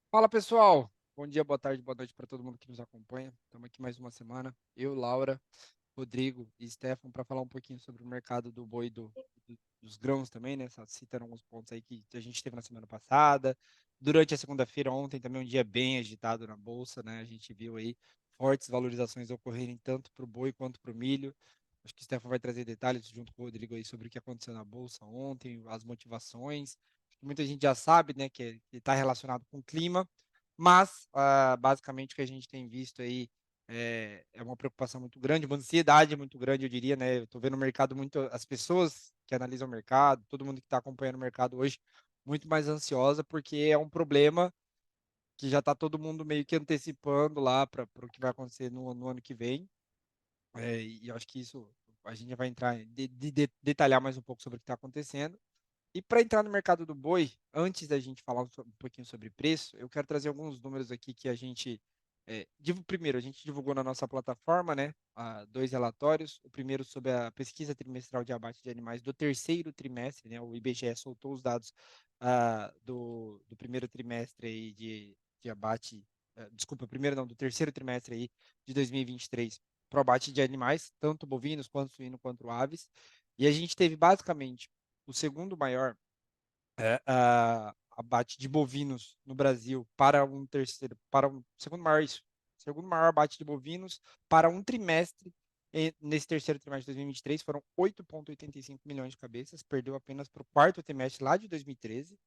Fala pessoal, bom dia, boa tarde, boa noite para todo mundo que nos acompanha. Estamos aqui mais uma semana, eu, Laura, Rodrigo e Stefan, para falar um pouquinho sobre o mercado do boi e dos grãos também, né? Só citando alguns pontos aí que a gente teve na semana passada. Durante a segunda-feira, ontem, também um dia bem agitado na bolsa, né? A gente viu aí fortes valorizações ocorrerem tanto para o boi quanto para o milho. Acho que o Stefan vai trazer detalhes junto com o Rodrigo aí sobre o que aconteceu na bolsa ontem, as motivações. Muita gente já sabe, né, que está relacionado com o clima, mas basicamente o que a gente tem visto aí é uma preocupação muito grande, uma ansiedade muito grande, eu diria, né? Eu estou vendo o mercado muito, as pessoas que analisam o mercado, todo mundo que está acompanhando o mercado hoje, muito mais ansiosa, porque é um problema que já está todo mundo meio que antecipando lá para o que vai acontecer no ano que vem. E eu acho que isso a gente vai entrar, detalhar mais um pouco sobre o que está acontecendo. E para entrar no mercado do boi, antes da gente falar um pouquinho sobre preço, eu quero trazer alguns números aqui que a gente. Primeiro, a gente divulgou na nossa plataforma, né? Dois relatórios. O primeiro sobre a pesquisa trimestral de abate de animais do terceiro trimestre, né? O IBGE soltou os dados do primeiro trimestre aí de abate. Desculpa, primeiro não, do terceiro trimestre aí de 2023 para o abate de animais, tanto bovinos quanto suíno quanto aves. E a gente teve basicamente o segundo maior abate de bovinos no Brasil para um terceiro, para um segundo maior isso, segundo maior abate de bovinos para um trimestre nesse terceiro trimestre de 2023 foram 8,85 milhões de cabeças, perdeu apenas para o quarto trimestre lá de 2013,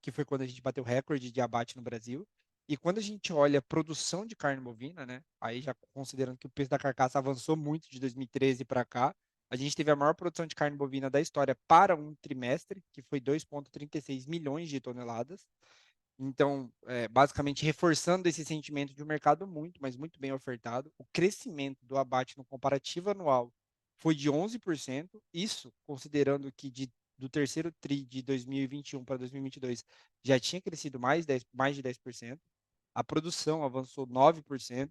que foi quando a gente bateu recorde de abate no Brasil. E quando a gente olha a produção de carne bovina, né, aí já considerando que o preço da carcaça avançou muito de 2013 para cá, a gente teve a maior produção de carne bovina da história para um trimestre, que foi 2,36 milhões de toneladas. Então, basicamente reforçando esse sentimento de um mercado muito, mas muito bem ofertado. O crescimento do abate no comparativo anual foi de 11%, isso considerando que do terceiro TRI de 2021 para 2022 já tinha crescido mais de 10%. A produção avançou 9%.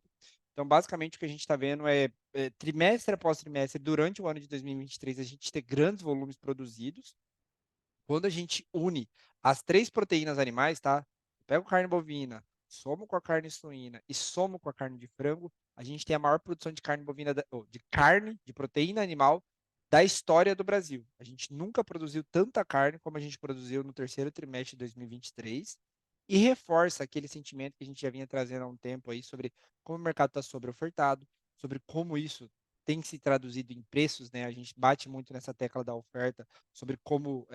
Então, basicamente, o que a gente está vendo é trimestre após trimestre, durante o ano de 2023, a gente ter grandes volumes produzidos. Quando a gente une as três proteínas animais, tá? Eu pego carne bovina, somo com a carne suína e somo com a carne de frango, a gente tem a maior produção de carne bovina, de carne, de proteína animal da história do Brasil. A gente nunca produziu tanta carne como a gente produziu no terceiro trimestre de 2023 e reforça aquele sentimento que a gente já vinha trazendo há um tempo aí sobre como o mercado está sobreofertado, sobre como isso tem se traduzido em preços, né? A gente bate muito nessa tecla da oferta, sobre como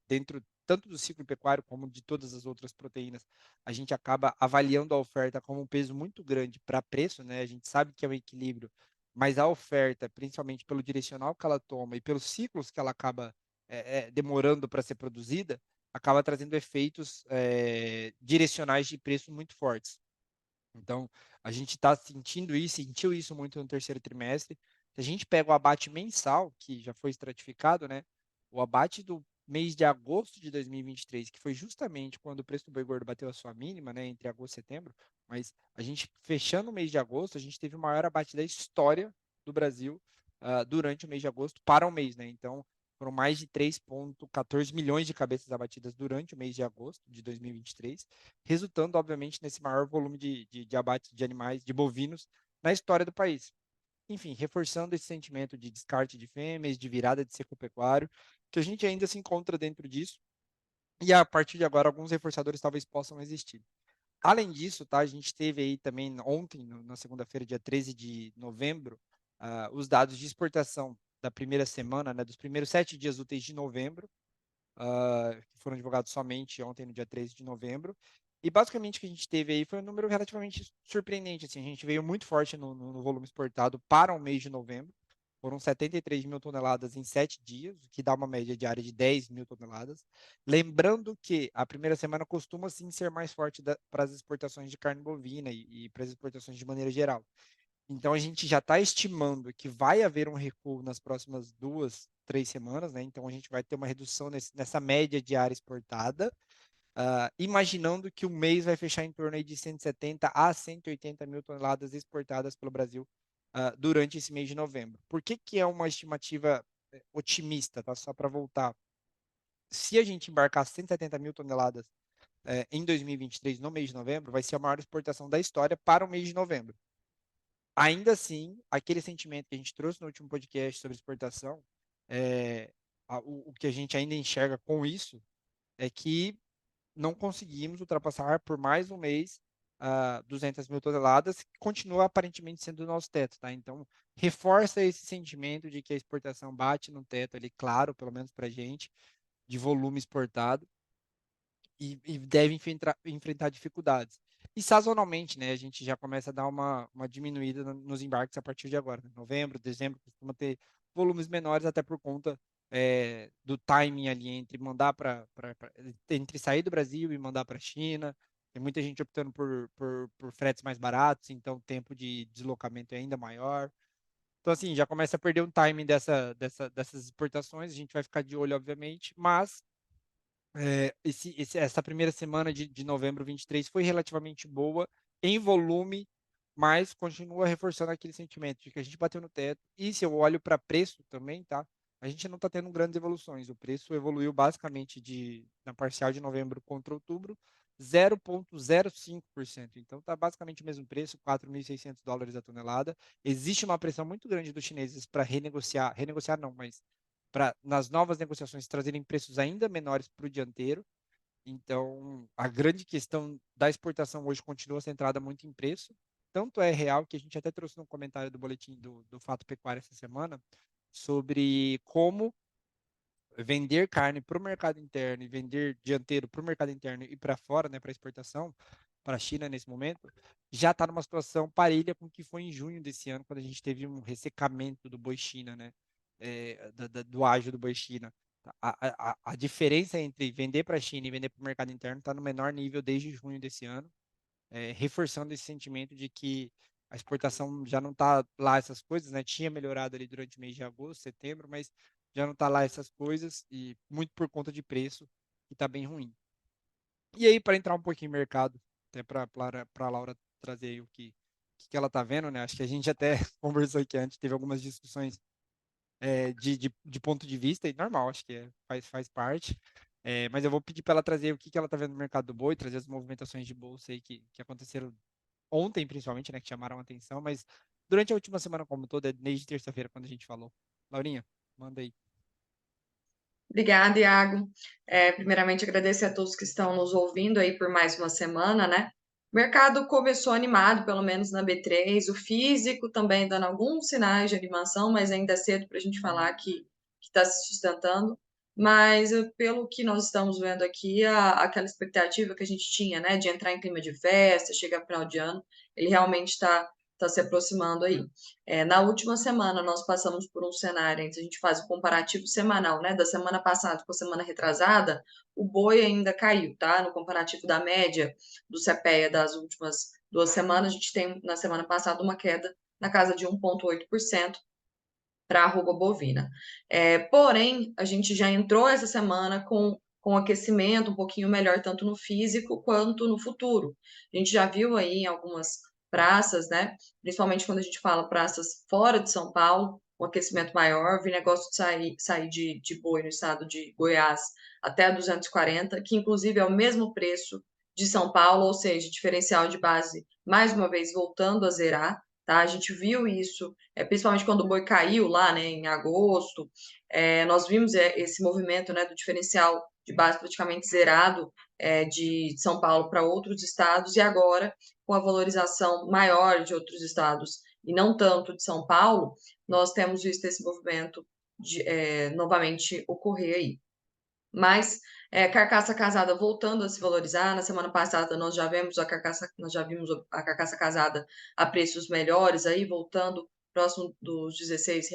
dentro tanto do ciclo pecuário como de todas as outras proteínas, a gente acaba avaliando a oferta como um peso muito grande para preço, né? A gente sabe que é um equilíbrio, mas a oferta, principalmente pelo direcional que ela toma e pelos ciclos que ela acaba demorando para ser produzida, acaba trazendo efeitos direcionais de preço muito fortes. Então, a gente está sentindo isso, sentiu isso muito no terceiro trimestre. Se a gente pega o abate mensal, que já foi estratificado, né? O abate do mês de agosto de 2023, que foi justamente quando o preço do boi gordo bateu a sua mínima, né? Entre agosto e setembro. Mas a gente, fechando o mês de agosto, a gente teve o maior abate da história do Brasil durante o mês de agosto para o mês, né? Então, foram mais de 3,14 milhões de cabeças abatidas durante o mês de agosto de 2023, resultando, obviamente, nesse maior volume de abate de animais, de bovinos, na história do país. Enfim, reforçando esse sentimento de descarte de fêmeas, de virada de ciclo pecuário, que a gente ainda se encontra dentro disso, e a partir de agora alguns reforçadores talvez possam existir. Além disso, tá, a gente teve aí também ontem, na segunda-feira, dia 13 de novembro, os dados de exportação da primeira semana, né, dos primeiros 7 dias úteis de novembro, que foram divulgados somente ontem, no dia 13 de novembro. E basicamente o que a gente teve aí foi um número relativamente surpreendente. Assim, a gente veio muito forte no volume exportado para o mês de novembro. Foram 73 mil toneladas em 7 dias, o que dá uma média diária de 10 mil toneladas. Lembrando que a primeira semana costuma sim ser mais forte para as exportações de carne bovina e para as exportações de maneira geral. Então a gente já está estimando que vai haver um recuo nas próximas 2, 3 semanas, né? Então a gente vai ter uma redução nessa média diária exportada, imaginando que o mês vai fechar em torno aí de 170 a 180 mil toneladas exportadas pelo Brasil durante esse mês de novembro. Por que que é uma estimativa otimista, tá? Só para voltar. Se a gente embarcar 170 mil toneladas em 2023, no mês de novembro, vai ser a maior exportação da história para o mês de novembro. Ainda assim, aquele sentimento que a gente trouxe no último podcast sobre exportação, o que a gente ainda enxerga com isso é que não conseguimos ultrapassar por mais um mês 200 mil toneladas, que continua aparentemente sendo o nosso teto, tá? Então, reforça esse sentimento de que a exportação bate no teto ali, claro, pelo menos para a gente, de volume exportado, e deve enfrentar dificuldades. E sazonalmente, né, a gente já começa a dar uma diminuída nos embarques a partir de agora, né? Novembro, dezembro, costuma ter volumes menores, até por conta do timing ali entre mandar entre sair do Brasil e mandar para a China. Tem muita gente optando por fretes mais baratos, então o tempo de deslocamento é ainda maior. Então, assim, já começa a perder um timing dessas exportações. A gente vai ficar de olho, obviamente, mas essa primeira semana de novembro 23 foi relativamente boa em volume, mas continua reforçando aquele sentimento de que a gente bateu no teto. E se eu olho para preço também, tá? A gente não está tendo grandes evoluções. O preço evoluiu basicamente na parcial de novembro contra outubro, 0,05%. Então está basicamente o mesmo preço, US$ 4.600 a tonelada. Existe uma pressão muito grande dos chineses para renegociar não, mas para nas novas negociações trazerem preços ainda menores para o dianteiro. Então, a grande questão da exportação hoje continua centrada muito em preço. Tanto é real que a gente até trouxe no comentário do boletim do Fato Pecuário essa semana sobre como vender carne para o mercado interno e vender dianteiro para o mercado interno e para fora, né, para exportação, para a China nesse momento, já está numa situação parelha com o que foi em junho desse ano, quando a gente teve um ressecamento do boi China, né, do ágio do boi China. A diferença entre vender para a China e vender para o mercado interno está no menor nível desde junho desse ano, reforçando esse sentimento de que a exportação já não está lá essas coisas, né? Tinha melhorado ali durante o mês de agosto, setembro, mas já não está lá essas coisas e muito por conta de preço, que está bem ruim. E aí, para entrar um pouquinho em mercado, até para a Laura trazer aí que ela está vendo, né? Acho que a gente até conversou aqui antes, teve algumas discussões de ponto de vista, e normal, acho que faz parte. Mas eu vou pedir para ela trazer o que ela está vendo no mercado do boi, trazer as movimentações de bolsa aí que aconteceram ontem, principalmente, né, que chamaram a atenção, mas durante a última semana como toda, desde terça-feira, quando a gente falou. Laurinha, manda aí. Obrigada, Iago. Primeiramente, agradecer a todos que estão nos ouvindo aí por mais uma semana, né? O mercado começou animado, pelo menos na B3, o físico também dando alguns sinais de animação, mas ainda é cedo para a gente falar que está se sustentando. Mas pelo que nós estamos vendo aqui, aquela expectativa que a gente tinha, né, de entrar em clima de festa, chegar no final de ano, ele realmente está se aproximando aí. Na última semana, nós passamos por um cenário em que a gente faz o comparativo semanal, né, da semana passada com a semana retrasada, o boi ainda caiu, tá? No comparativo da média do CPEA das últimas 2 semanas, a gente tem na semana passada uma queda na casa de 1,8% para a arroba bovina. Porém, a gente já entrou essa semana com aquecimento um pouquinho melhor, tanto no físico quanto no futuro. A gente já viu aí em algumas praças, né? Principalmente quando a gente fala praças fora de São Paulo, um aquecimento maior, vi negócio de sair de boi no estado de Goiás até 240, que inclusive é o mesmo preço de São Paulo, ou seja, diferencial de base, mais uma vez, voltando a zerar, tá? A gente viu isso principalmente quando o boi caiu lá, né, em agosto, nós vimos esse movimento, né, do diferencial de base praticamente zerado de São Paulo para outros estados, e agora, com a valorização maior de outros estados e não tanto de São Paulo, nós temos visto esse movimento novamente ocorrer aí. Mas carcaça casada voltando a se valorizar. Na semana passada nós já vimos a carcaça casada a preços melhores aí, voltando próximo dos R$ 16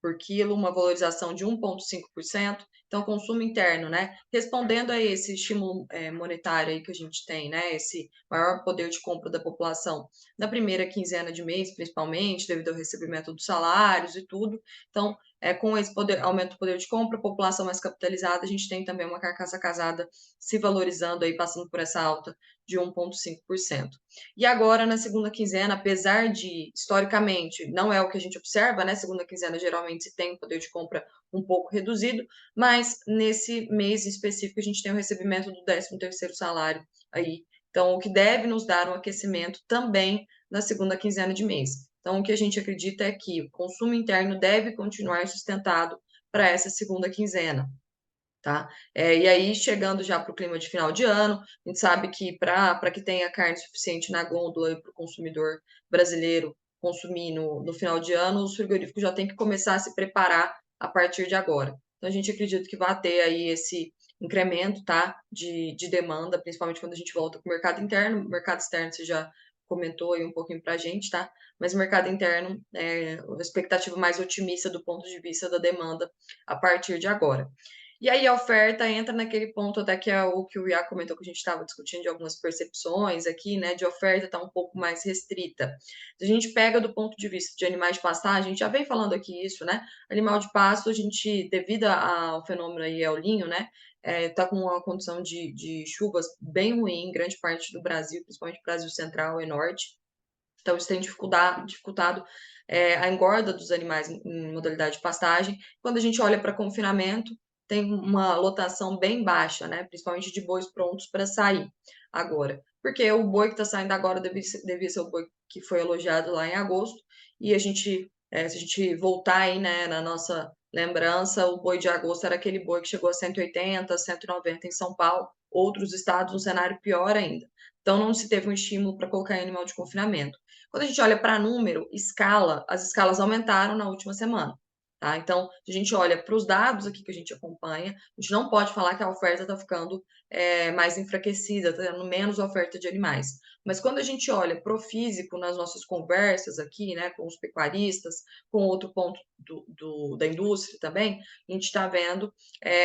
por quilo, uma valorização de 1,5%. Então, consumo interno, né? Respondendo a esse estímulo monetário aí que a gente tem, né? Esse maior poder de compra da população na primeira quinzena de mês, principalmente, devido ao recebimento dos salários e tudo. Então, com esse aumento do poder de compra, população mais capitalizada, a gente tem também uma carcaça casada se valorizando aí, passando por essa alta de 1,5%. E agora, na segunda quinzena, apesar de, historicamente, não é o que a gente observa, né? Segunda quinzena, geralmente, se tem um poder de compra um pouco reduzido, mas nesse mês específico, a gente tem o recebimento do 13º salário aí. Então, o que deve nos dar um aquecimento também na segunda quinzena de mês. Então, o que a gente acredita é que o consumo interno deve continuar sustentado para essa segunda quinzena. Tá? E aí, chegando já para o clima de final de ano, a gente sabe que para que tenha carne suficiente na gôndola e para o consumidor brasileiro consumir no final de ano, os frigoríficos já têm que começar a se preparar a partir de agora. Então, a gente acredita que vai ter aí esse incremento, tá, de demanda, principalmente quando a gente volta para o mercado interno. O mercado externo você já comentou aí um pouquinho para a gente, tá? Mas o mercado interno é a expectativa mais otimista do ponto de vista da demanda a partir de agora. E aí a oferta entra naquele ponto até que é o que o Iá comentou que a gente estava discutindo de algumas percepções aqui, né? De oferta está um pouco mais restrita. Se a gente pega do ponto de vista de animais de pastagem, a gente já vem falando aqui isso, né? Animal de pasto, a gente, devido ao fenômeno aí El Niño, né? Tá com uma condição de chuvas bem ruim em grande parte do Brasil, principalmente Brasil Central e Norte. Então, isso tem dificultado a engorda dos animais em modalidade de pastagem. Quando a gente olha para confinamento, tem uma lotação bem baixa, né? Principalmente de bois prontos para sair agora. Porque o boi que está saindo agora devia ser o boi que foi elogiado lá em agosto. E a gente, se a gente voltar aí, né, na nossa lembrança, o boi de agosto era aquele boi que chegou a 180, 190 em São Paulo. Outros estados, um cenário pior ainda. Então, não se teve um estímulo para colocar em animal de confinamento. Quando a gente olha para número, escala, as escalas aumentaram na última semana. Tá? Então, se a gente olha para os dados aqui que a gente acompanha, a gente não pode falar que a oferta está ficando mais enfraquecida, está tendo menos oferta de animais. Mas quando a gente olha para o físico nas nossas conversas aqui, né, com os pecuaristas, com outro ponto da indústria também, a gente está vendo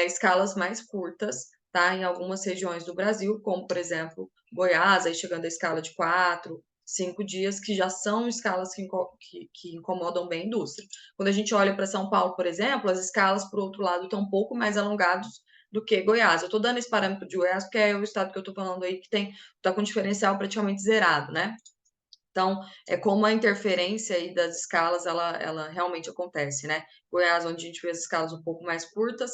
escalas mais curtas, tá, em algumas regiões do Brasil, como, por exemplo, Goiás, aí chegando à escala de 4, 5 dias, que já são escalas que incomodam bem a indústria. Quando a gente olha para São Paulo, por exemplo, as escalas, por outro lado, estão um pouco mais alongados do que Goiás. Eu estou dando esse parâmetro de Goiás porque é o estado que eu estou falando aí que está com diferencial praticamente zerado, né? Então, é como a interferência aí das escalas, ela realmente acontece, né? Goiás, onde a gente vê as escalas um pouco mais curtas,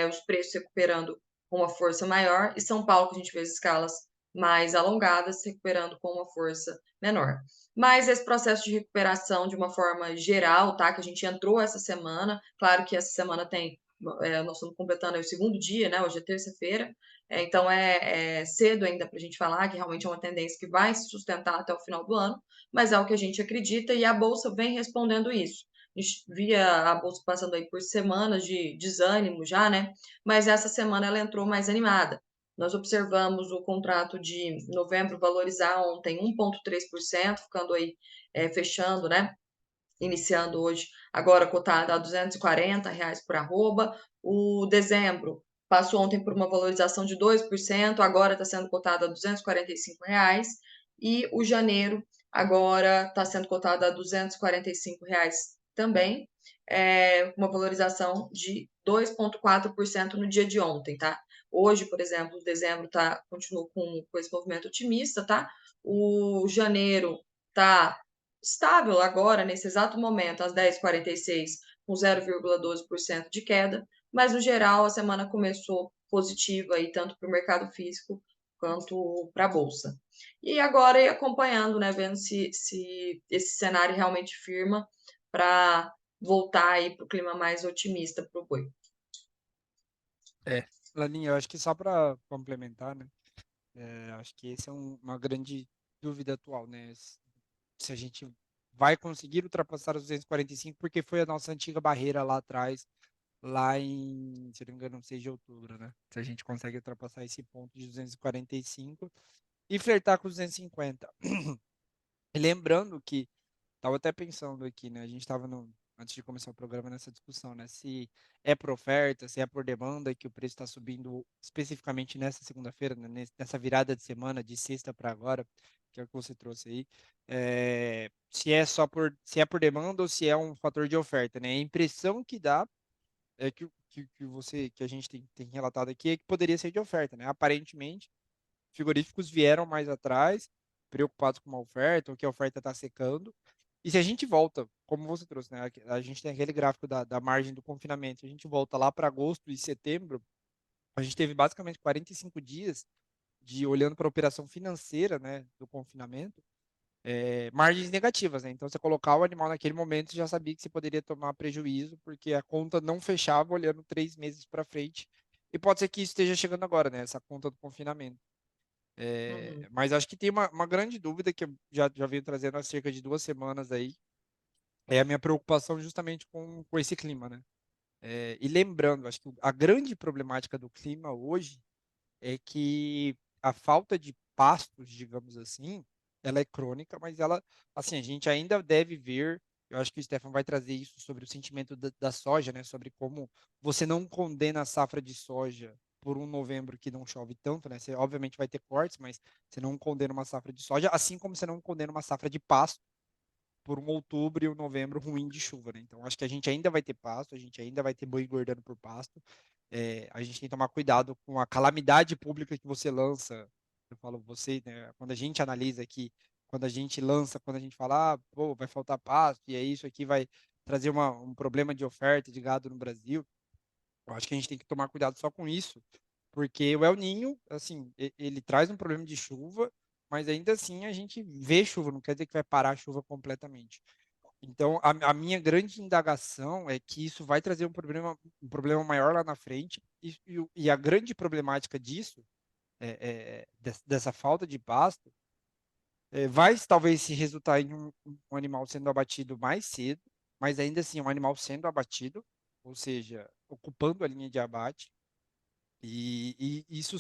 os preços recuperando com uma força maior, e São Paulo, que a gente vê as escalas mais alongadas, recuperando com uma força menor. Mas esse processo de recuperação, de uma forma geral, tá? Que a gente entrou essa semana, claro que essa semana nós estamos completando o segundo dia, né? Hoje é terça-feira, então é cedo ainda para a gente falar que realmente é uma tendência que vai se sustentar até o final do ano, mas é o que a gente acredita e a Bolsa vem respondendo isso. A gente via a Bolsa passando aí por semanas de desânimo já, né? Mas essa semana ela entrou mais animada. Nós observamos o contrato de novembro valorizar ontem 1,3%, ficando aí fechando, né? Iniciando hoje, agora cotado a R$ 240 por arroba. O dezembro passou ontem por uma valorização de 2%, agora está sendo cotado a R$ 245. E o janeiro agora está sendo cotado a R$ 245 também, uma valorização de 2,4% no dia de ontem, tá? Hoje, por exemplo, o dezembro continua com esse movimento otimista, tá? O janeiro está estável agora, nesse exato momento, às 10h46, com 0,12% de queda, mas no geral a semana começou positiva aí, tanto para o mercado físico quanto para a Bolsa. E agora ir acompanhando, né, vendo se esse cenário realmente firma para voltar aí para o clima mais otimista para o boi. Laninha, eu acho que só para complementar, né? Acho que esse é uma grande dúvida atual, né? Se a gente vai conseguir ultrapassar os 245, porque foi a nossa antiga barreira lá atrás, lá em, se eu não me engano, 6 de outubro, né? Se a gente consegue ultrapassar esse ponto de 245 e flertar com os 250. E lembrando que, estava até pensando aqui, né? A gente estava antes de começar o programa nessa discussão, né? Se é por oferta, se é por demanda que o preço está subindo especificamente nessa segunda-feira, né? Nessa virada de semana, de sexta para agora. que é o que você trouxe aí, se é por demanda ou se é um fator de oferta, né? A impressão que dá é que a gente tem relatado aqui é que poderia ser de oferta, né? Aparentemente, frigoríficos vieram mais atrás, preocupados com a oferta, ou que a oferta está secando. E se a gente volta, como você trouxe, né? A gente tem aquele gráfico da margem do confinamento, se a gente volta lá para agosto e setembro, a gente teve basicamente 45 dias de olhando para a operação financeira, né, do confinamento, margens negativas, né? Então, você colocar o animal naquele momento, você já sabia que você poderia tomar prejuízo, porque a conta não fechava olhando 3 meses para frente. E pode ser que isso esteja chegando agora, né? Essa conta do confinamento. Uhum, Mas acho que tem uma grande dúvida que eu já venho trazendo há cerca de 2 semanas aí, é a minha preocupação justamente com esse clima, né? E lembrando, acho que a grande problemática do clima hoje é que a falta de pastos, digamos assim, ela é crônica, mas ela, assim, a gente ainda deve ver. Eu acho que o Stefan vai trazer isso sobre o sentimento da soja, né? Sobre como você não condena a safra de soja por um novembro que não chove tanto, né? Você obviamente vai ter cortes, mas você não condena uma safra de soja, assim como você não condena uma safra de pasto por um outubro e um novembro ruim de chuva, né? Então, acho que a gente ainda vai ter pasto, a gente ainda vai ter boi engordando por pasto. A gente tem que tomar cuidado com a calamidade pública que você lança. Eu falo você, né? Quando a gente analisa aqui, quando a gente lança, quando a gente fala, pô, vai faltar pasto, e é isso aqui vai trazer um problema de oferta de gado no Brasil. Eu acho que a gente tem que tomar cuidado só com isso, porque o El Ninho, assim, ele traz um problema de chuva, mas ainda assim a gente vê chuva, não quer dizer que vai parar a chuva completamente. Então, a minha grande indagação é que isso vai trazer um problema maior lá na frente, e a grande problemática disso, dessa falta de pasto, vai talvez se resultar em um animal sendo abatido mais cedo, mas ainda assim, um animal sendo abatido, ou seja, ocupando a linha de abate, e isso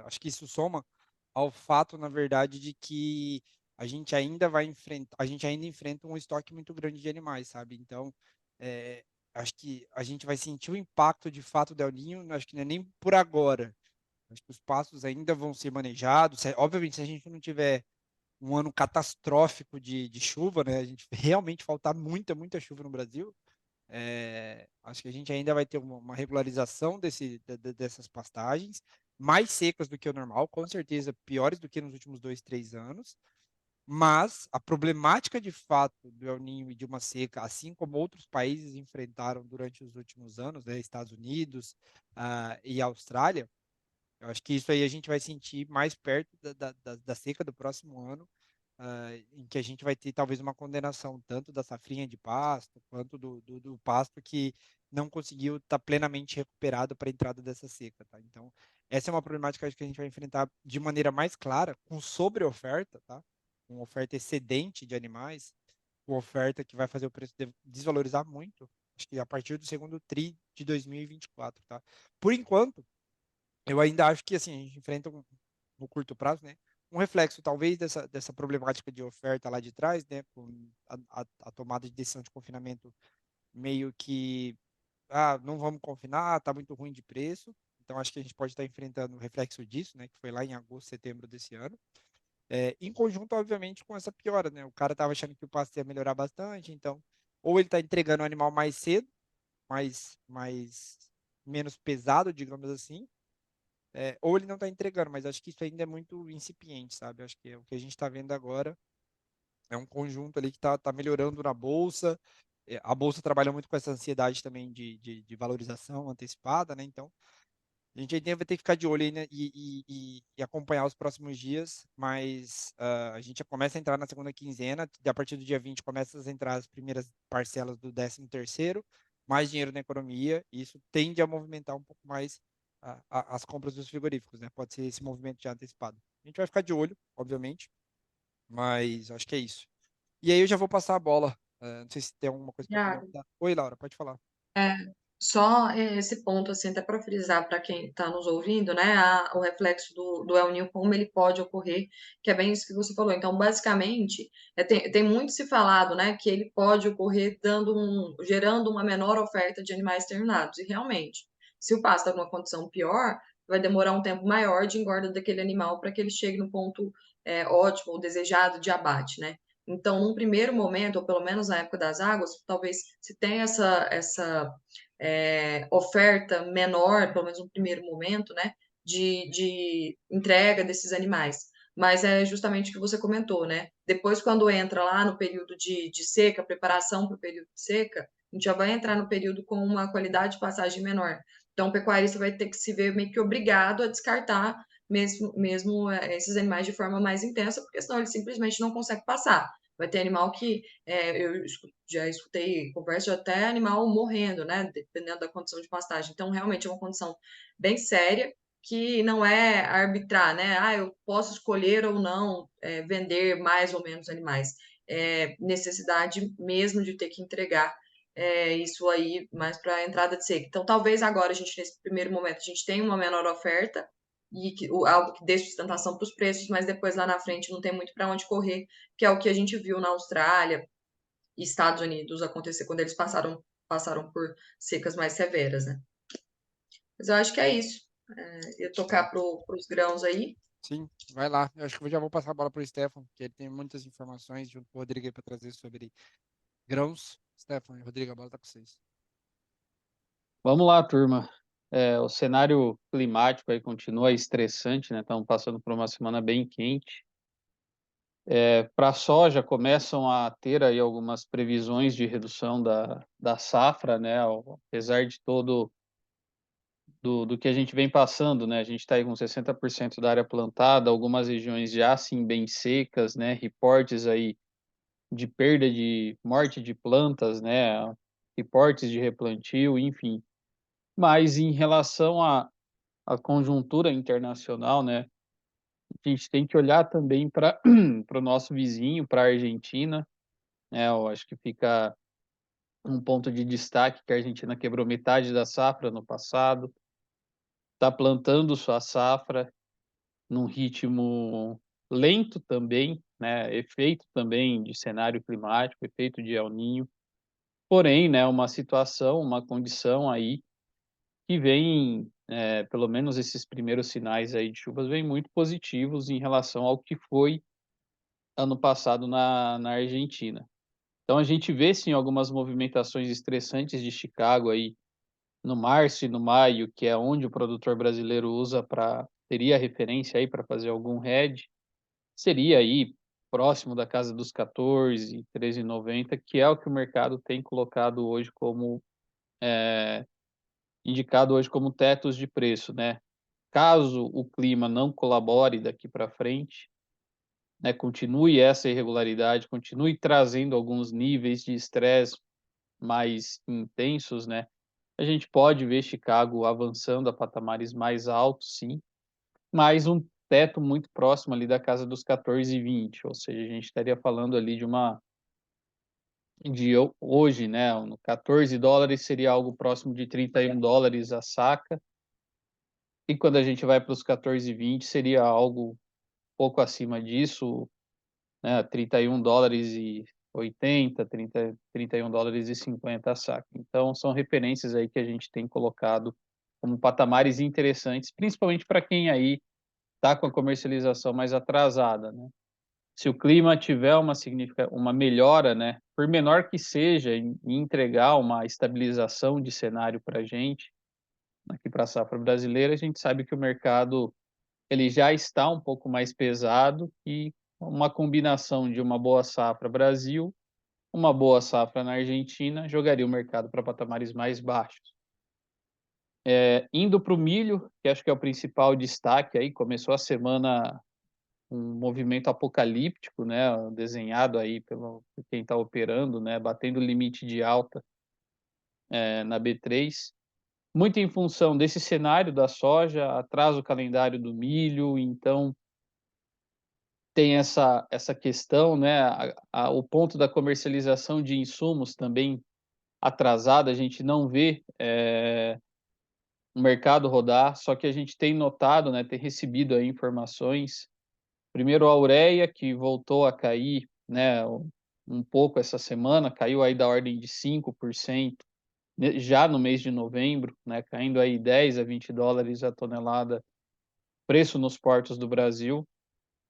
acho que isso soma ao fato, na verdade, de que a gente ainda enfrenta um estoque muito grande de animais, sabe? Então, é, acho que a gente vai sentir o impacto de fato do El Niño, acho que não é nem por agora. Acho que os pastos ainda vão ser manejados. Obviamente, se a gente não tiver um ano catastrófico de chuva, né? A gente realmente faltar muita, muita chuva no Brasil, acho que a gente ainda vai ter uma regularização dessas pastagens, mais secas do que o normal, com certeza piores do que nos últimos 2, 3 anos. Mas a problemática de fato do El Niño e de uma seca, assim como outros países enfrentaram durante os últimos anos, né, Estados Unidos, e Austrália, eu acho que isso aí a gente vai sentir mais perto da seca do próximo ano, em que a gente vai ter talvez uma condenação tanto da safrinha de pasto quanto do pasto que não conseguiu estar plenamente recuperado para a entrada dessa seca, tá? Então, essa é uma problemática acho que a gente vai enfrentar de maneira mais clara, com sobreoferta, tá? Com oferta excedente de animais, com oferta que vai fazer o preço desvalorizar muito, acho que a partir do segundo tri de 2024, tá? Por enquanto, eu ainda acho que assim, a gente enfrenta no curto prazo, né? Um reflexo talvez dessa problemática de oferta lá de trás, né? Com a tomada de decisão de confinamento meio que, não vamos confinar, tá muito ruim de preço. Então acho que a gente pode estar enfrentando o reflexo disso, né? Que foi lá em agosto, setembro desse ano. Em conjunto, obviamente, com essa piora, né? O cara tava achando que o pasto ia melhorar bastante, então ou ele está entregando o animal mais cedo, mais menos pesado, digamos assim, ou ele não está entregando, mas acho que isso ainda é muito incipiente, sabe? Acho que o que a gente está vendo agora é um conjunto ali que está melhorando na bolsa. A bolsa trabalha muito com essa ansiedade também de valorização antecipada, né? Então, a gente ainda vai ter que ficar de olho aí, né? E acompanhar os próximos dias, mas a gente já começa a entrar na segunda quinzena, a partir do dia 20 começa a entrar as primeiras parcelas do 13º, mais dinheiro na economia, e isso tende a movimentar um pouco mais as compras dos frigoríficos, né? Pode ser esse movimento já antecipado. A gente vai ficar de olho, obviamente, mas acho que é isso. E aí eu já vou passar a bola. Não sei se tem alguma coisa para Iago, comentar. Oi, Laura, pode falar. é, só esse ponto, assim, até para frisar para quem está nos ouvindo, né, o reflexo do El Niño, como ele pode ocorrer, que é bem isso que você falou. Então, basicamente, tem muito se falado, né, que ele pode ocorrer gerando uma menor oferta de animais terminados. E realmente, se o pasto está numa condição pior, vai demorar um tempo maior de engorda daquele animal para que ele chegue no ponto ótimo ou desejado de abate, né? Então, num primeiro momento, ou pelo menos na época das águas, talvez se tenha essa oferta menor, pelo menos no primeiro momento, né, de entrega desses animais. Mas é justamente o que você comentou, né? Depois, quando entra lá no período de seca, preparação para o período de seca, a gente já vai entrar no período com uma qualidade de passagem menor. Então, o pecuarista vai ter que se ver meio que obrigado a descartar mesmo esses animais de forma mais intensa, porque senão ele simplesmente não consegue passar. Vai ter animal que eu já escutei conversa de até animal morrendo, né? Dependendo da condição de pastagem. Então, realmente é uma condição bem séria que não é arbitrar, né? Ah, eu posso escolher ou não vender mais ou menos animais. É necessidade mesmo de ter que entregar isso aí mais para a entrada de seca. Então, talvez agora a gente, nesse primeiro momento, a gente tenha uma menor oferta e algo que dê sustentação para os preços, mas depois lá na frente não tem muito para onde correr, que é o que a gente viu na Austrália e Estados Unidos acontecer quando eles passaram por secas mais severas, né? Mas eu acho que é isso. Ia tocar Show. para os grãos aí. Sim, vai lá. Eu acho que eu já vou passar a bola para o Stefan, que ele tem muitas informações junto com o Rodrigo para trazer sobre grãos. Stefan e Rodrigo, a bola tá com vocês. Vamos lá, turma. O cenário climático aí continua estressante, né? Estamos passando por uma semana bem quente. Para a soja, começam a ter aí algumas previsões de redução da safra, né? Apesar de todo do que a gente vem passando, né? A gente está aí com 60% da área plantada, algumas regiões já sim bem secas, né? Reportes aí de perda de morte de plantas, né? Reportes de replantio, enfim. Mas em relação à conjuntura internacional, né? A gente tem que olhar também para o nosso vizinho, para a Argentina, né? Eu acho que fica um ponto de destaque que a Argentina quebrou metade da safra no passado, está plantando sua safra num ritmo lento também, né? Efeito também de cenário climático, efeito de El Niño, porém, né? Uma situação, uma condição aí que vem, pelo menos esses primeiros sinais aí de chuvas, vêm muito positivos em relação ao que foi ano passado na Argentina. Então a gente vê sim algumas movimentações estressantes de Chicago aí no março e no maio, que é onde o produtor brasileiro usa teria referência aí para fazer algum hedge, seria aí próximo da casa dos 14, 13,90, que é o que o mercado tem colocado hoje como indicado hoje como tetos de preço, né? Caso o clima não colabore daqui para frente, né, continue essa irregularidade, continue trazendo alguns níveis de estresse mais intensos, né? A gente pode ver Chicago avançando a patamares mais altos, sim, mas um teto muito próximo ali da casa dos 14,20, ou seja, a gente estaria falando ali de hoje, né, no $14 seria algo próximo de $31 a saca, e quando a gente vai para os 14,20 seria algo pouco acima disso, né, $31,80, 31,50 a saca. Então, são referências aí que a gente tem colocado como patamares interessantes, principalmente para quem aí está com a comercialização mais atrasada, né? Se o clima tiver uma melhora, né, por menor que seja, em entregar uma estabilização de cenário para a gente, aqui para a safra brasileira, a gente sabe que o mercado ele já está um pouco mais pesado e uma combinação de uma boa safra Brasil, uma boa safra na Argentina, jogaria o mercado para patamares mais baixos. Indo para o milho, que acho que é o principal destaque aí, começou a semana um movimento apocalíptico, né, desenhado aí por quem está operando, né, batendo o limite de alta na B3, muito em função desse cenário da soja, atrasa o calendário do milho, então tem essa questão, né, o ponto da comercialização de insumos também atrasado, a gente não vê o mercado rodar, só que a gente tem notado, né, tem recebido aí informações, primeiro a ureia, que voltou a cair, né, um pouco essa semana, caiu aí da ordem de 5%, já no mês de novembro, né, caindo aí 10 a 20 dólares a tonelada, preço nos portos do Brasil.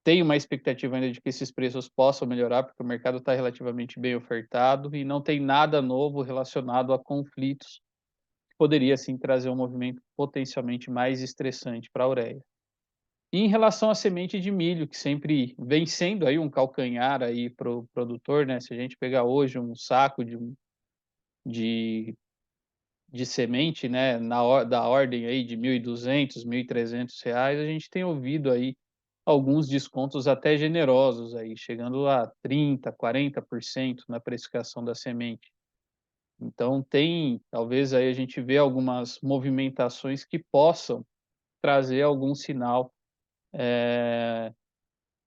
Tem uma expectativa ainda de que esses preços possam melhorar, porque o mercado está relativamente bem ofertado e não tem nada novo relacionado a conflitos que poderia, sim, trazer um movimento potencialmente mais estressante para a ureia. E em relação à semente de milho, que sempre vem sendo aí um calcanhar aí para o produtor, né? Se a gente pegar hoje um saco de, de semente, né, da ordem aí de R$ 1.200, R$ 1.300, a gente tem ouvido aí alguns descontos até generosos aí, chegando a 30, 40% na precificação da semente. Então tem, talvez aí a gente vê algumas movimentações que possam trazer algum sinal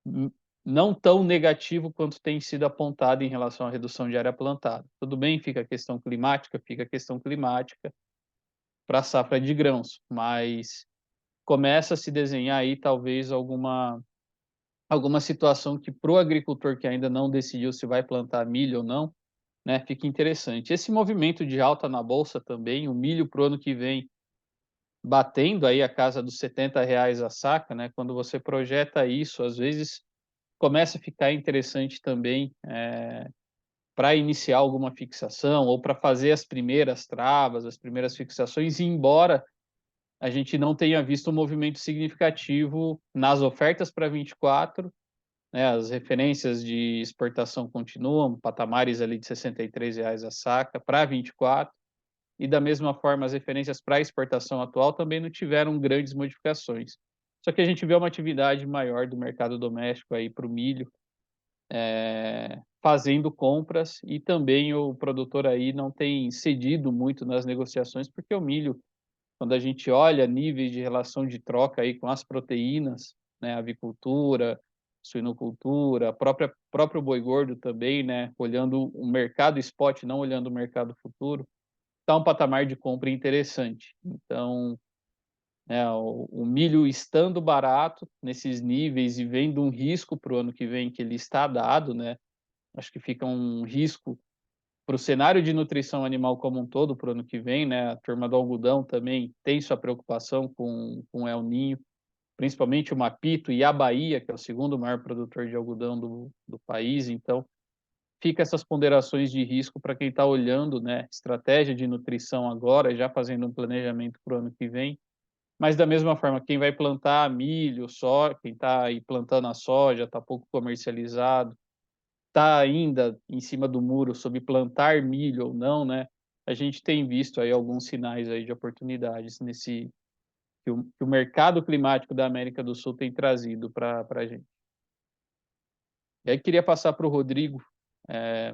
n- não tão negativo quanto tem sido apontado em relação à redução de área plantada. Tudo bem, fica a questão climática, para a safra de grãos, mas começa a se desenhar aí talvez alguma situação que para o agricultor que ainda não decidiu se vai plantar milho ou não, né, fica interessante. Esse movimento de alta na bolsa também, o milho para o ano que vem batendo aí a casa dos R$ 70 a saca, né, quando você projeta isso, às vezes começa a ficar interessante também para iniciar alguma fixação ou para fazer as primeiras travas, as primeiras fixações, embora a gente não tenha visto um movimento significativo nas ofertas para 24, né, as referências de exportação continuam, patamares ali de R$ 63 a saca para 24, e da mesma forma as referências para exportação atual também não tiveram grandes modificações. Só que a gente vê uma atividade maior do mercado doméstico aí para o milho, fazendo compras, e também o produtor aí não tem cedido muito nas negociações, porque o milho, quando a gente olha níveis de relação de troca aí com as proteínas, né, avicultura, suinocultura, próprio boi gordo também, né, olhando o mercado spot, não olhando o mercado futuro, está um patamar de compra interessante. Então, né, o milho estando barato nesses níveis e vendo um risco para o ano que vem que ele está dado, né, acho que fica um risco para o cenário de nutrição animal como um todo para o ano que vem, né? A turma do algodão também tem sua preocupação com El Ninho, principalmente o Mapito e a Bahia, que é o segundo maior produtor de algodão do país. Então, fica essas ponderações de risco para quem está olhando, né, estratégia de nutrição agora, já fazendo um planejamento para o ano que vem. Mas da mesma forma, quem vai plantar milho, só quem está aí plantando a soja, está pouco comercializado, está ainda em cima do muro sobre plantar milho ou não, né? A gente tem visto aí alguns sinais aí de oportunidades nesse que o mercado climático da América do Sul tem trazido para a gente. E aí queria passar para o Rodrigo, é,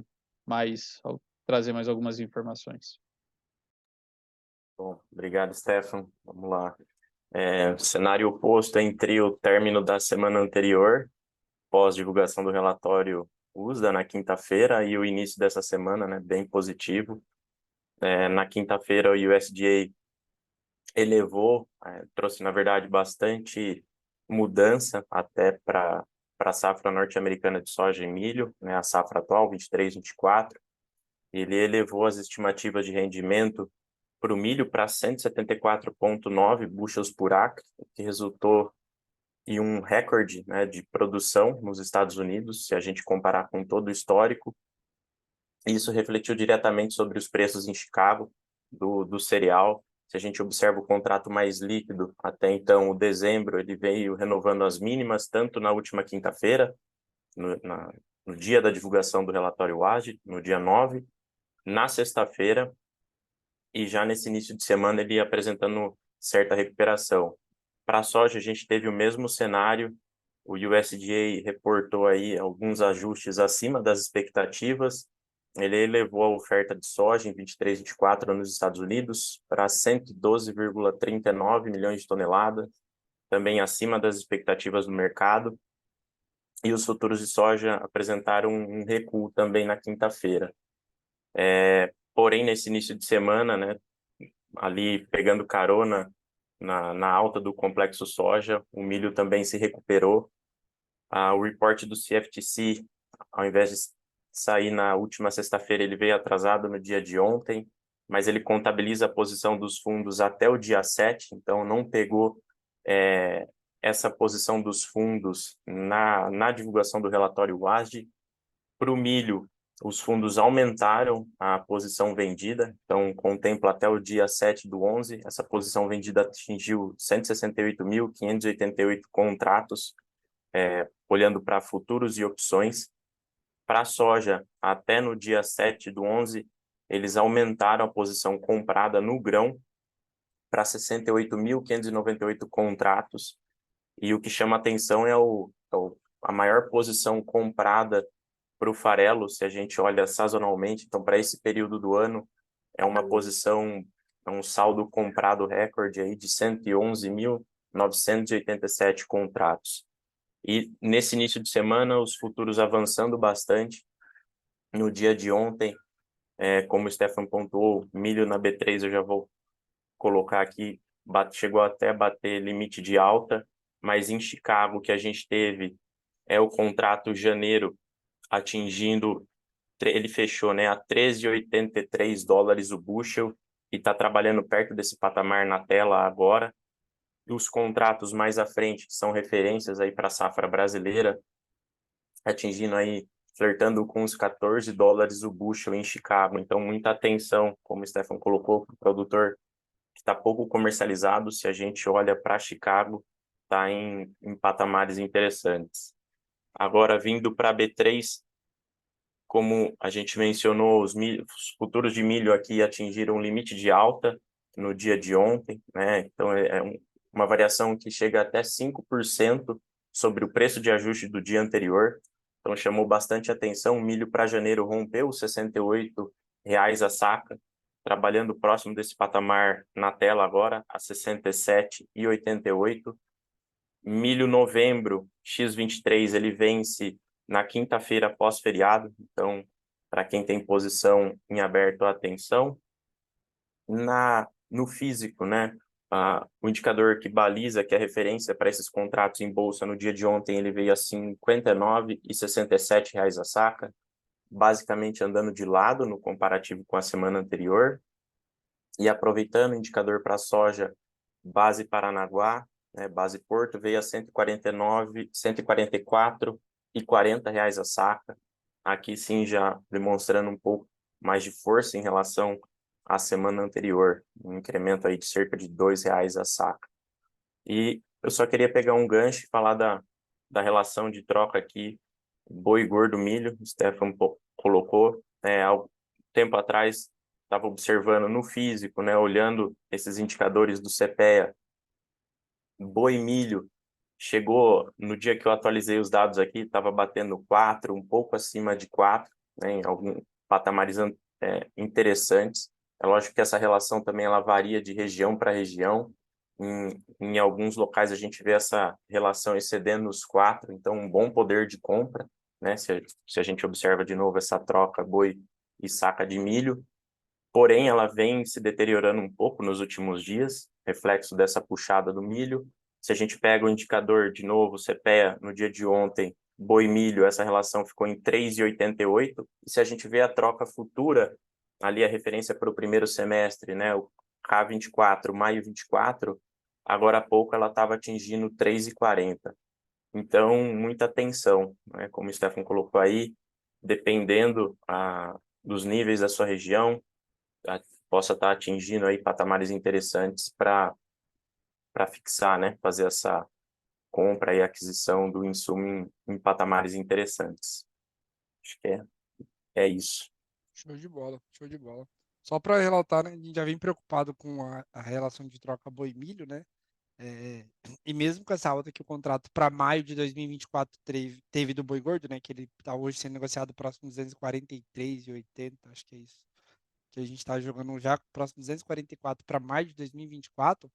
trazer mais algumas informações. Bom, obrigado, Stefan. Vamos lá. Cenário oposto entre o término da semana anterior, pós-divulgação do relatório USDA na quinta-feira, e o início dessa semana, né, bem positivo. Na quinta-feira, o USDA elevou, trouxe, na verdade, bastante mudança até para a safra norte-americana de soja e milho, né, a safra atual, 23, 24. Ele elevou as estimativas de rendimento para o milho para 174,9 bushels por acre, que resultou em um recorde, né, de produção nos Estados Unidos, se a gente comparar com todo o histórico. Isso refletiu diretamente sobre os preços em Chicago do cereal. Se a gente observa o contrato mais líquido, até então, o dezembro, ele veio renovando as mínimas, tanto na última quinta-feira, no dia da divulgação do relatório WASDE, no dia 9, na sexta-feira, e já nesse início de semana ele ia apresentando certa recuperação. Para a soja, a gente teve o mesmo cenário. O USDA reportou aí alguns ajustes acima das expectativas. Ele elevou a oferta de soja em 23, 24 nos Estados Unidos para 112,39 milhões de toneladas, também acima das expectativas do mercado. E os futuros de soja apresentaram um recuo também na quinta-feira. Porém, nesse início de semana, né, ali pegando carona na alta do complexo soja, o milho também se recuperou. O report do CFTC, ao invés de sair na última sexta-feira, ele veio atrasado no dia de ontem, mas ele contabiliza a posição dos fundos até o dia 7, então não pegou essa posição dos fundos na divulgação do relatório WASD. Para o milho, os fundos aumentaram a posição vendida, então contempla até o dia 7/11, essa posição vendida atingiu 168.588 contratos, olhando para futuros e opções. Para a soja, até no dia 7/11, eles aumentaram a posição comprada no grão para 68.598 contratos, e o que chama atenção é a maior posição comprada para o farelo, se a gente olha sazonalmente. Então, para esse período do ano, é uma posição, é um saldo comprado recorde aí de 111.987 contratos. E nesse início de semana, os futuros avançando bastante. No dia de ontem, como o Stefan pontuou, milho na B3, eu já vou colocar aqui, chegou até a bater limite de alta, mas em Chicago, que a gente teve o contrato janeiro atingindo, ele fechou, né, a $13,83 o bushel, e está trabalhando perto desse patamar na tela agora. E os contratos mais à frente, que são referências aí para a safra brasileira, atingindo aí, flertando com os $14 o bushel em Chicago. Então, muita atenção, como o Stefan colocou, para o produtor que está pouco comercializado. Se a gente olha para Chicago, está em patamares interessantes. Agora, vindo para a B3, como a gente mencionou, os futuros de milho aqui atingiram um limite de alta no dia de ontem, né? Então, uma variação que chega até 5% sobre o preço de ajuste do dia anterior. Então, chamou bastante atenção. O milho para janeiro rompeu os R$ 68 a saca, trabalhando próximo desse patamar na tela agora, a 67,88. Milho novembro, X23, ele vence na quinta-feira pós-feriado. Então, para quem tem posição em aberto, atenção. No físico, né? O indicador que baliza, que é referência para esses contratos em bolsa no dia de ontem, ele veio a R$ 59,67 a saca, basicamente andando de lado no comparativo com a semana anterior. E aproveitando o indicador para soja, base Paranaguá, né, base Porto, veio a R$ 144,40 a saca. Aqui sim já demonstrando um pouco mais de força em relação à semana anterior, um incremento aí de cerca de R$ 2 a saca. E eu só queria pegar um gancho e falar da relação de troca aqui, boi gordo milho. O Stefan colocou, há um tempo atrás, estava observando no físico, né, olhando esses indicadores do CPEA, boi milho chegou, no dia que eu atualizei os dados aqui, estava batendo 4, um pouco acima de 4, né, em alguns patamares interessantes. É lógico que essa relação também ela varia de região para região. Em alguns locais a gente vê essa relação excedendo os 4, então um bom poder de compra, né, se a gente observa de novo essa troca boi e saca de milho. Porém, ela vem se deteriorando um pouco nos últimos dias, reflexo dessa puxada do milho. Se a gente pega o indicador de novo, CPEA, no dia de ontem, boi e milho, essa relação ficou em 3,88. E se a gente vê a troca futura, ali a referência para o primeiro semestre, né, o K24, maio 24, agora há pouco ela estava atingindo 3,40. Então, muita atenção, né, como o Stefan colocou aí, dependendo dos níveis da sua região, possa estar atingindo aí patamares interessantes para fixar, né? Fazer essa compra e aquisição do insumo em patamares interessantes. Acho que é isso. Show de bola, show de bola. Só para relatar, né, a gente já vem preocupado com a relação de troca boi-milho, né? E mesmo com essa alta que o contrato para maio de 2024 teve do boi gordo, né? Que ele está hoje sendo negociado próximo 243,80, acho que é isso. Que a gente está jogando já próximo 244 para maio de 2024.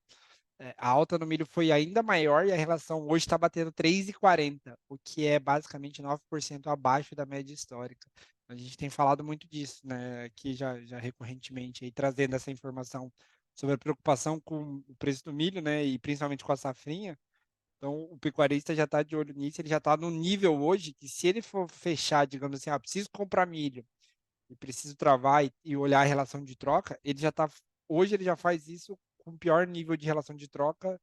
A alta no milho foi ainda maior e a relação hoje está batendo 3,40, o que é basicamente 9% abaixo da média histórica. A gente tem falado muito disso, né, aqui já recorrentemente, aí, trazendo essa informação sobre a preocupação com o preço do milho, né, e principalmente com a safrinha. Então, o pecuarista já está de olho nisso, ele já está no nível hoje que se ele for fechar, digamos assim, preciso comprar milho, e preciso travar e olhar a relação de troca, hoje ele já faz isso com o pior nível de relação de troca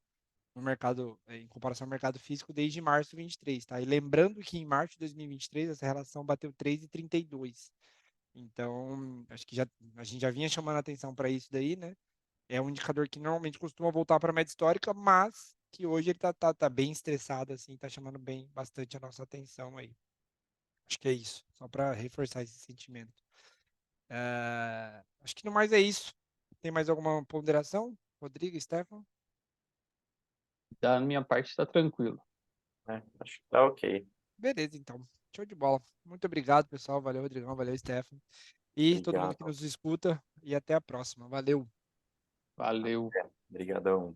no mercado, em comparação ao mercado físico desde março de 23, tá? E lembrando que em março de 2023 essa relação bateu 3,32. Então, acho que a gente já vinha chamando a atenção para isso daí, né? É um indicador que normalmente costuma voltar para a média histórica, mas que hoje ele tá bem estressado, assim, tá chamando bastante a nossa atenção aí. Acho que é isso, só para reforçar esse sentimento. Acho que no mais é isso. Tem mais alguma ponderação, Rodrigo, Stefan? Da minha parte está tranquilo. Acho que tá ok. Beleza, então. Show de bola. Muito obrigado, pessoal. Valeu, Rodrigão. Valeu, Stefan. E todo mundo que Obrigado. nos escuta. E até a próxima. Valeu. Valeu. Obrigadão.